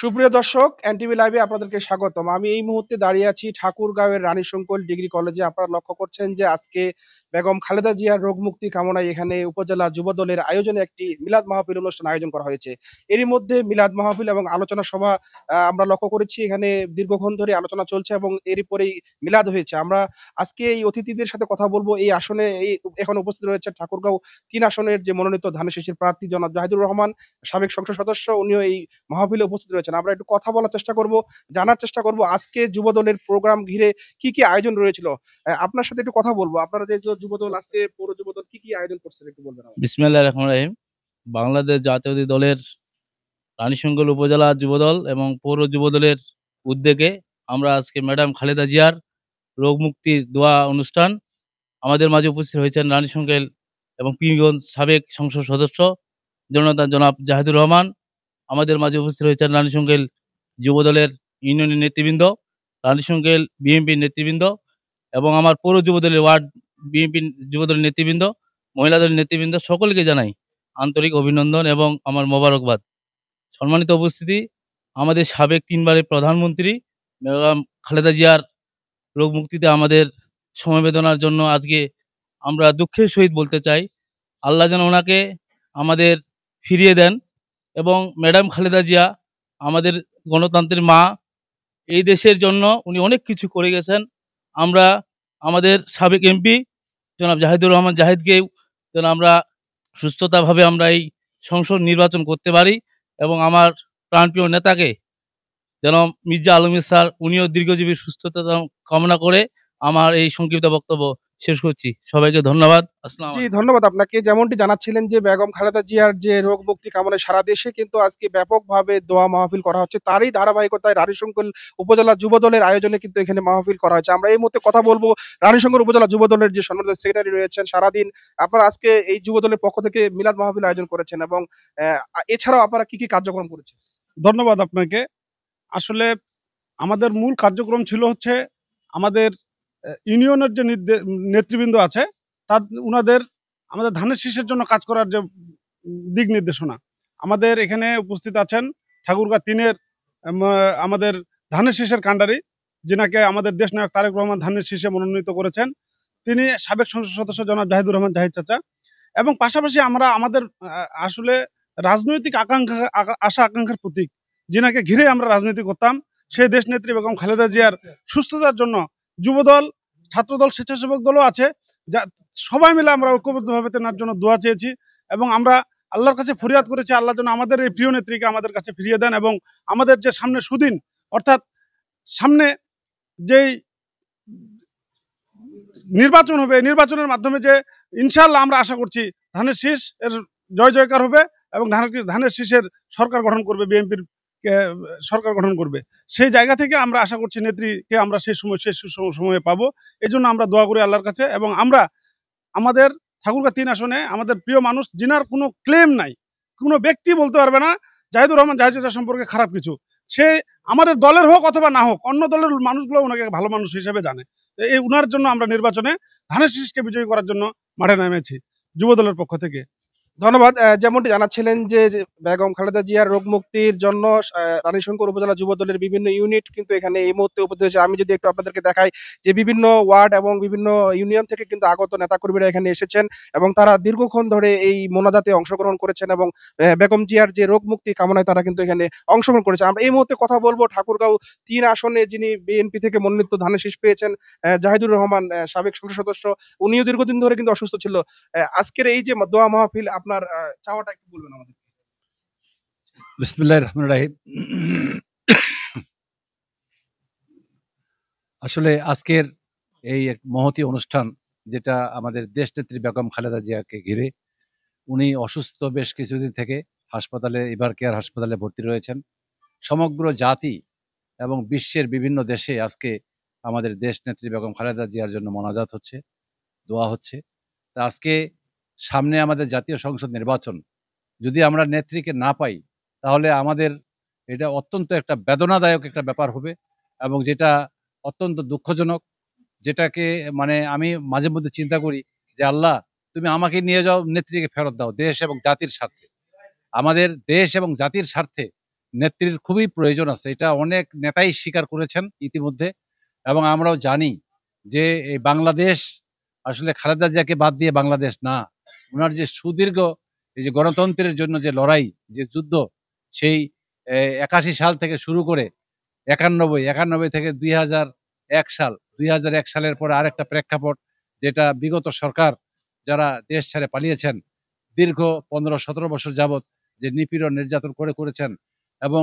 সুপ্রিয় দর্শক, এনটিভি লাইভে আপনাদেরকে স্বাগতম। আমি এই মুহূর্তে দাঁড়িয়ে আছি ঠাকুরগাঁওয়ের রানীশঙ্কল ডিগ্রি কলেজে। আপনারা লক্ষ্য করছেন যে আজকে বেগম খালেদা জিয়ার রোগ মুক্তি কামনায় এখানে উপজেলা যুবদলের আয়োজনে একটি মিলাদ মাহফিল অনুষ্ঠান আয়োজন করা হয়েছে। এরই মধ্যে মিলাদ মাহফিল এবং আলোচনা সভা আমরা লক্ষ্য করেছি। এখানে দীর্ঘক্ষণ ধরে আলোচনা চলছে এবং এরই পরেই মিলাদ হয়েছে। আমরা আজকে এই অতিথিদের সাথে কথা বলবো। এই আসনে এখন উপস্থিত রয়েছে ঠাকুরগাঁও ৩ আসনের যে মনোনীত ধানের প্রার্থী জনাব জাহিদুর রহমান, সাবেক সংসদ সদস্য। উনিও এই মাহফিলে উপস্থিত রয়েছেন। আমরা একটু কথা বলার চেষ্টা করব, জানার চেষ্টা করব আজকে যুবদলের প্রোগ্রাম ঘিরে কি আয়োজন রয়েছিল। আপনার সাথে একটু কথা বলবো। আপনারা যে যুবদল আজকে পৌর যুবদল কি আয়োজন করছেন একটু বলবেন আমাদের? বিসমিল্লাহির রহমানির রহিম। বাংলাদেশ জাতীয়তাবাদী দলের রানীশঙ্কল উপজেলা যুবদল এবং পৌর যুবদলের উদ্যোগে আমরা আজকে ম্যাডাম খালেদা জিয়ার রোগ মুক্তির দোয়া অনুষ্ঠান। আমাদের মাঝে উপস্থিত হয়েছেন রানীশঙ্কল এবং পীরগঞ্জ সাবেক সংসদ সদস্য জনাব জাহিদুর রহমান। আমাদের মাঝে উপস্থিত হয়েছেন রানীশঙ্কল যুবদলের ইউনিয়নের নেতৃবৃন্দ, রানীশঙ্কল বিএনপির নেতৃবৃন্দ এবং আমার পৌর যুবদলের ওয়ার্ড বিএনপি যুবদলের নেতৃবৃন্দ, মহিলা দলের নেতৃবৃন্দ, সকলকে জানাই আন্তরিক অভিনন্দন এবং আমার মোবারকবাদ। সম্মানিত উপস্থিতি, আমাদের সাবেক ৩ বারের প্রধানমন্ত্রী বেগম খালেদা জিয়ার রোগ মুক্তিতে আমাদের সমবেদনার জন্য আজকে আমরা দুঃখের সহিত বলতে চাই, আল্লাহ যেন ওনাকে আমাদের ফিরিয়ে দেন এবং ম্যাডাম খালেদা জিয়া আমাদের গণতন্ত্রের মা। এই দেশের জন্য উনি অনেক কিছু করে গেছেন। আমরা আমাদের সাবেক এমপি জনাব জাহিদুর রহমান জাহিদকেও যেন আমরা সুস্থতাভাবে আমরা এই সংসদ নির্বাচন করতে পারি এবং আমার প্রাণপ্রিয় নেতাকে যেন মির্জা আলমগীর স্যার উনিও দীর্ঘজীবী সুস্থতা কামনা করে আমার এই সংক্ষিপ্ত বক্তব্য শেষ করছি। সবাইকে ধন্যবাদ। আসসালামু জি, আলাইকুম। ধন্যবাদ আপনাকে। যেমনটি জানাচ্ছিলেন যে বেগম খালেদা জিয়ার যে রোগ মুক্তি কামনায় সারা দেশে কিন্তু আজকে ব্যাপকভাবে দোয়া মাহফিল করা হচ্ছে। তারই ধারাবাহিকতায় রানীশঙ্কল উপজেলা যুবদলের আয়োজনে কিন্তু এখানে মাহফিল করা হয়েছে। আমরা এই মুহূর্তে কথা বলবো রানীশঙ্কল উপজেলা যুবদলের যে সম্মানিত সেক্রেটারি রয়েছেন সারাদিন। আপনারা আজকে এই যুবদলের পক্ষ থেকে মিলাদ মাহফিল আয়োজন করেছেন এবং এছাড়াও আপনারা কি কার্যক্রম করেছেন? ধন্যবাদ আপনাকে। আসলে আমাদের মূল কার্যক্রম ছিল হচ্ছে আমাদের ইউনিয়নের যে নেতৃবৃন্দ আছে উনাদের আমাদের ধানের শীষের জন্য কাজ করার যে দিক নির্দেশনা। আমাদের এখানে উপস্থিত আছেন ঠাকুরগাঁ ৩-এর আমাদের ধানের শীষের কাণ্ডারি, যিনাকে আমাদের দেশনায়ক তারেক রহমান ধানের শীষে মনোনীত করেছেন। তিনি সাবেক সংসদ সদস্য জনাব জাহিদুর রহমান জাহিদ চাচা। এবং পাশাপাশি আমরা আমাদের আসলে রাজনৈতিক আশা আকাঙ্ক্ষার প্রতীক, যিনাকে ঘিরে আমরা রাজনীতি করতাম, সেই দেশনেত্রী বেগম খালেদা জিয়ার সুস্থতার জন্য যুবদল, ছাত্রদল, স্বেচ্ছাসেবক দলও আছে, যা সবাই মিলে আমরা ঐক্যবদ্ধভাবে তেনার জন্য দোয়া চেয়েছি এবং আমরা আল্লাহর কাছে ফরিয়াদ করেছি আল্লাহ যেন আমাদের এই প্রিয় নেত্রীকে আমাদের কাছে ফিরিয়ে দেন এবং আমাদের যে সামনে সুদিন, অর্থাৎ সামনে যেই নির্বাচন হবে, নির্বাচনের মাধ্যমে যে ইনশাআল্লাহ আমরা আশা করছি ধানের শীষ এর জয় জয়কার হবে এবং ধানের শীষের সরকার গঠন করবে, বিএনপির সরকার গঠন করবে। সেই জায়গা থেকে আমরা আশা করছি নেত্রীকে আমরা সেই সময়ে পাবো। এই জন্য আমরা দোয়া করি আল্লাহর কাছে এবং আমরা আমাদের ঠাকুরগাঁ ৩ আসনে আমাদের প্রিয় মানুষ, যিনার কোনো ক্লেম নাই, কোনো ব্যক্তি বলতে পারবে না জাহিদুর রহমান জাহিদ চাচা সম্পর্কে খারাপ কিছু। সে আমাদের দলের হোক অথবা না হোক, অন্য দলের মানুষগুলো ওনাকে ভালো মানুষ হিসেবে জানে। এই উনার জন্য আমরা নির্বাচনে ধানের শীষকে বিজয়ী করার জন্য মাঠে নেমেছি যুবদলের পক্ষ থেকে। ধন্যবাদ। যেমনটি জানাচ্ছিলেন যে বেগম খালেদা জিয়ার রোগ মুক্তির জন্য রানীশঙ্কর উপজেলা যুবদলের বিভিন্ন ইউনিট কিন্তু এখানে এই মুহূর্তে উপস্থিত হয়েছে। আমি যদি একটু আপনাদেরকে দেখাই যে বিভিন্ন ওয়ার্ড এবং বিভিন্ন ইউনিয়ন থেকে কিন্তু আগত নেতাকর্মীরা এখানে এসেছেন এবং তারা দীর্ঘক্ষণ ধরে এই মোনাজাতে অংশগ্রহণ করেছেন এবং বেগম জিয়ার যে রোগ মুক্তি কামনায় তারা কিন্তু এখানে অংশগ্রহণ করেছে। আমরা এই মুহূর্তে কথা বলবো ঠাকুরগাঁও ৩ আসনে যিনি বিএনপি থেকে মনোনীত ধানের শীষ পেয়েছেন জাহিদুর রহমান, সাবেক সংসদ সদস্য। উনিও দীর্ঘদিন ধরে কিন্তু অসুস্থ ছিল। আজকের এই যে দোয়া মাহফিল আপনার চাওয়াটা একটু বলবেন আমাদের? বিসমিল্লাহির রহমানির রহিম। আসলে আজকের এই এক মহতী অনুষ্ঠান, যেটা আমাদের দেশনেত্রী বেগম খালেদা জিয়াকে ঘিরে। উনি অসুস্থ বেশ কিছুদিন থেকে হাসপাতালে, এভার কেয়ার হাসপাতালে ভর্তি রয়েছেন। সমগ্র জাতি এবং বিশ্বের বিভিন্ন দেশে আজকে আমাদের দেশনেত্রী বেগম খালেদা জিয়ার জন্য মোনাজাত হচ্ছে, দোয়া হচ্ছে। তা আজকে সামনে আমাদের জাতীয় সংসদ নির্বাচন, যদি আমরা নেত্রীকে না পাই তাহলে আমাদের এটা অত্যন্ত একটা বেদনাদায়ক একটা ব্যাপার হবে এবং যেটা অত্যন্ত দুঃখজনক, যেটাকে মানে আমি মাঝে মধ্যে চিন্তা করি যে আল্লাহ, তুমি আমাকে নিয়ে যাও, নেত্রীকে ফেরত দাও দেশ এবং জাতির স্বার্থে। আমাদের দেশ এবং জাতির স্বার্থে নেত্রীর খুবই প্রয়োজন আছে, এটা অনেক নেতাই স্বীকার করেছেন ইতিমধ্যে। এবং আমরাও জানি যে এই বাংলাদেশ আসলে খালেদা জিয়াকে বাদ দিয়ে বাংলাদেশ না। ওনার যে সুদীর্ঘ এই যে গণতন্ত্রের জন্য যে লড়াই, যে যুদ্ধ, সেই 81 সাল থেকে শুরু করে 91 থেকে 2001 সাল, 2001 সালের পরে আরেকটা প্রেক্ষাপট, যেটা বিগত সরকার যারা দেশ ছেড়ে পালিয়েছেন দীর্ঘ 15-17 বছর যাবত যে নিপীড়ন নির্যাতন করেছেন, এবং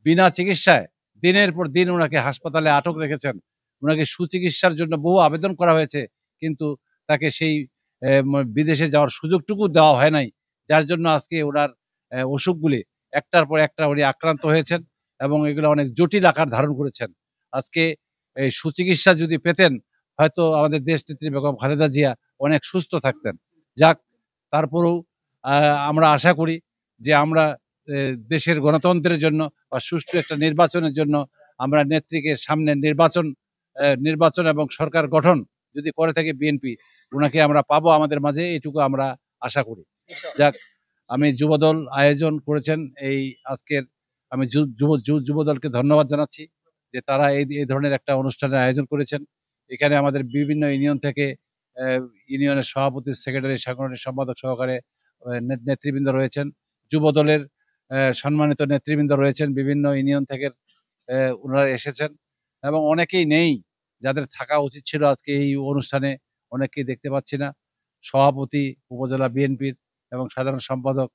বিনা চিকিৎসায় দিনের পর দিন ওনাকে হাসপাতালে আটক রেখেছেন। ওনাকে সুচিকিৎসার জন্য বহু আবেদন করা হয়েছে, কিন্তু তাকে সেই বিদেশে যাওয়ার সুযোগটুকু দেওয়া হয় নাই, যার জন্য আজকে ওনার অসুখগুলি একটার পর একটা উনি আক্রান্ত হয়েছেন এবং এগুলো অনেক জটিল আকার ধারণ করেছেন। আজকে এই সুচিকিৎসা যদি পেতেন, হয়তো আমাদের দেশ নেত্রী বেগম খালেদা জিয়া অনেক সুস্থ থাকতেন। যাক, তারপরেও আমরা আশা করি যে আমরা দেশের গণতন্ত্রের জন্য বা সুষ্ঠু একটা নির্বাচনের জন্য আমরা নেত্রীকে সামনে নির্বাচন এবং সরকার গঠন যদি করে থাকে বিএনপি, ওনাকে আমরা পাবো আমাদের মাঝে, এটুকু আমরা আশা করি। যাক, আমি যুবদল আয়োজন করেছেন এই আজকের, আমি যুবদলকে ধন্যবাদ জানাচ্ছি যে তারা এই ধরনের একটা অনুষ্ঠানের আয়োজন করেছেন। এখানে আমাদের বিভিন্ন ইউনিয়ন থেকে ইউনিয়নের সভাপতি, সেক্রেটারি, সাংগঠনিক সম্পাদক সহকারে নেতৃবৃন্দ রয়েছেন, যুবদলের সম্মানিত নেতৃবৃন্দ রয়েছেন, বিভিন্ন ইউনিয়ন থেকে ওনারা এসেছেন, এবং অনেকেই নেই যাদের থাকা উচিত ছিল আজকে এই অনুষ্ঠানে, অনেককেই দেখতে পাচ্ছি না। সভাপতি উপজেলা বিএনপির এবং সাধারণ সম্পাদক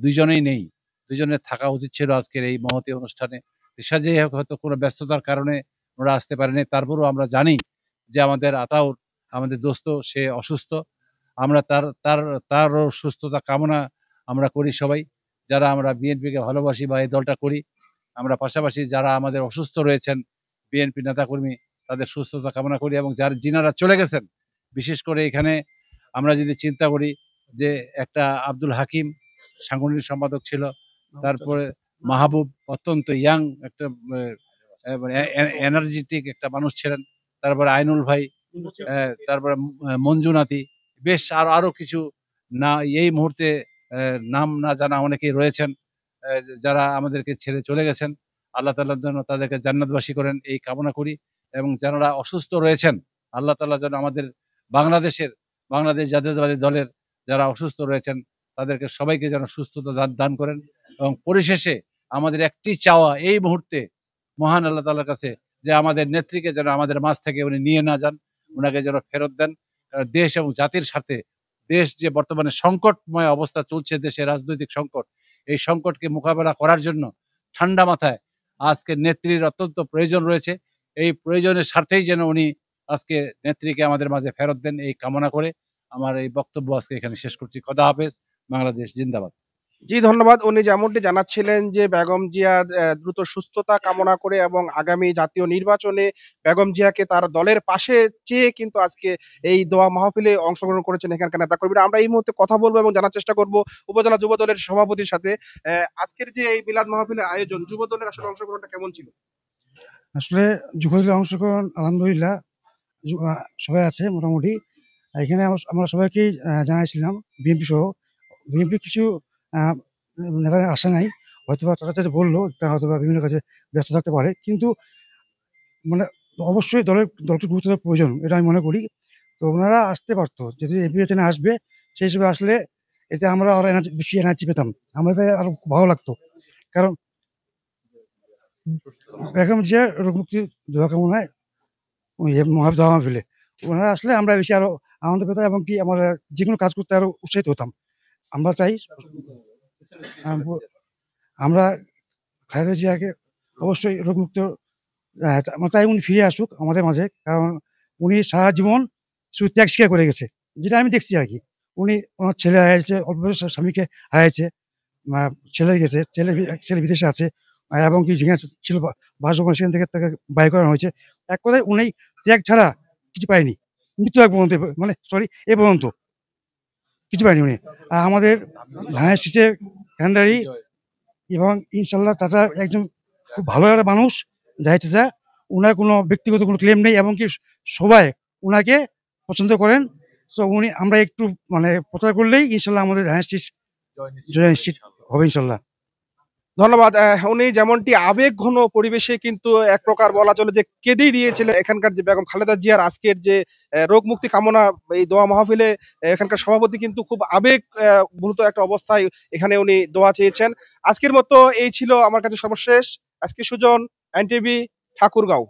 দুইজনেই নেই, দুইজনের থাকা উচিত ছিল আজকের এই মহতী অনুষ্ঠানে। যে হয়তো কোনো ব্যস্ততার কারণে ওরা আসতে পারেনি, তারপরেও আমরা জানি যে আমাদের আতাউর, আমাদের দোস্ত, সে অসুস্থ। আমরা তারও সুস্থতা কামনা আমরা করি সবাই, যারা আমরা বিএনপিকে ভালোবাসি বা এই দলটা করি। আমরা পাশাপাশি যারা আমাদের অসুস্থ রয়েছেন বিএনপি নেতাকর্মী, তাদের সুস্থতা কামনা করি, এবং যিনারা চলে গেছেন, বিশেষ করে এখানে আমরা যদি চিন্তা করি যে একটা আব্দুল হাকিম সাংগঠনিক সম্পাদক ছিল, তারপরে মাহবুব অত্যন্ত ইয়াং একটা এনার্জেটিক একটা মানুষ ছিলেন, তারপরে আইনুল ভাই, তারপরে মঞ্জু নাতি, বেশ আরো কিছু না এই মুহূর্তে নাম না জানা অনেকেই রয়েছেন যারা আমাদেরকে ছেড়ে চলে গেছেন। আল্লাহ তাআলার জন্য তাদেরকে জান্নাতবাসী করেন এই কামনা করি, এবং যারা অসুস্থ রয়েছেন আল্লাহ তাআলা যেন আমাদের বাংলাদেশ জাতীয়তাবাদী দলের যারা অসুস্থ রয়েছেন তাদেরকে সবাইকে যেন সুস্থতা দান করেন। এবং পরিশেষে আমাদের একটি চাওয়া এই মুহূর্তে মহান আল্লাহ তাআলার কাছে, যে আমাদের নেত্রীকে যেন আমাদের মাঝ থেকে উনি নিয়ে না যান, উনাকে যেন ফেরত দেন। দেশ এবং জাতির সাথে, দেশ যে বর্তমানে সংকটময় অবস্থা চলছে, দেশের রাজনৈতিক সংকট, এই সংকটকে মোকাবেলা করার জন্য ঠান্ডা মাথায় আজকে নেত্রীর অত্যন্ত প্রয়োজন রয়েছে। এই প্রয়োজনের স্বার্থেই যেন উনি আজকে নেত্রীকে আমাদের মাঝে ফেরত দেন, এই কামনা করে আমার এই বক্তব্য আজকে এখানে শেষ করছি। খোদা হাফেজ, বাংলাদেশ জিন্দাবাদ। জি, ধন্যবাদ। উনি যেমনটি জানাচ্ছিলেন যে বেগম জিয়ার দ্রুত সুস্থতা কামনা করে এবং আগামী জাতীয় নির্বাচনে বেগম জিয়াকে তার দলের পাশে চেয়ে কিন্তু আজকে এই দোয়া মাহফিলে অংশগ্রহণ করেছেন এখানকার নেতাকর্মীরা। আমরা এই মুহূর্তে কথা বলবো এবং জানার চেষ্টা করব উপজেলা যুবদলের সভাপতির সাথে। আজকের যে এই মিলাদ মাহফিলের আয়োজন, যুবদলের আসলে অংশগ্রহণটা কেমন ছিল? আসলে যুবদলের অংশগ্রহণ আলহামদুলিল্লাহ সবাই আছে মোটামুটি। এখানে আমরা সবাইকেই জানাইছিলাম, বিএনপি সহ। বিএনপি কিছু নেতারা আসে নাই, হয়তোবা তাদের বললো, তারা হয়তোবা বিভিন্ন কাজে ব্যস্ত থাকতে পারে, কিন্তু মানে অবশ্যই দলকে গুরুত্ব দেওয়ার প্রয়োজন, এটা আমি মনে করি। তো ওনারা আসতে পারতো, যদি এপিএচএনে আসবে সেই হিসেবে আসলে এতে আমরা আরো বেশি এনার্জি পেতাম, আমাদের আরো ভালো লাগতো। কারণ বেগম জিয়ার রোগ মুক্তি দোয়া কামনায় মহাবিদ্যালয় মাহফিলে ওনারা আসলে আমরা বেশি আরো আনন্দ পেতাম, এবং কি আমরা যে কোনো কাজ করতে আরো উৎসাহিত হতাম। আমরা চাই আমরা খালেদা জিয়াকে অবশ্যই রোগমুক্ত, আমরা চাই উনি ফিরে আসুক আমাদের মাঝে, কারণ উনি সারা জীবন শুধু ত্যাগ স্বীকার করে গেছে, যেটা আমি দেখছি আর কি। উনি ওনার ছেলে হারিয়েছে, অল্প বয়সে স্বামীকে হারিয়েছে, ছেলে গেছে, ছেলে বিদেশে আছে, এবং কি যেখানে ছিল বাসভবন সেখান থেকে তাকে বাই করানো হয়েছে। এক কথায় উনি ত্যাগ ছাড়া কিছু পায়নি, মৃত্যু এক পর্যন্ত, মানে সরি এ পর্যন্ত কিছু পায়নি উনি। আর আমাদের ধানের শীষের কান্ডারি, এবং ইনশাল্লাহ চাচা একজন খুব ভালো একটা মানুষ, যাই চাচা, উনার কোনো ব্যক্তিগত কোনো ক্লেম নেই, এবং কি সবাই উনাকে পছন্দ করেন। সো উনি, আমরা একটু মানে প্রচার করলেই ইনশাল্লাহ আমাদের ধানের শীষ জয় নিশ্চিত হবে ইনশাল্লাহ। ধন্যবাদ। উনি যেমনটি আবেগ ঘন পরিবেশে কিন্তু এক প্রকার বলা চলে যে কেঁদেই দিয়েছিলেন এখানকার যে বেগম খালেদা জিয়ার আজকের যে রোগ মুক্তি কামনা এই দোয়া মাহফিলে এখানকার সভাপতি কিন্তু খুব আবেগ ভূত একটা অবস্থায় এখানে উনি দোয়া চেয়েছেন। আজকের মতো এই ছিল আমার কাছে সর্বশেষ। আজকে সুজন, এনটিভি, ঠাকুরগাঁও।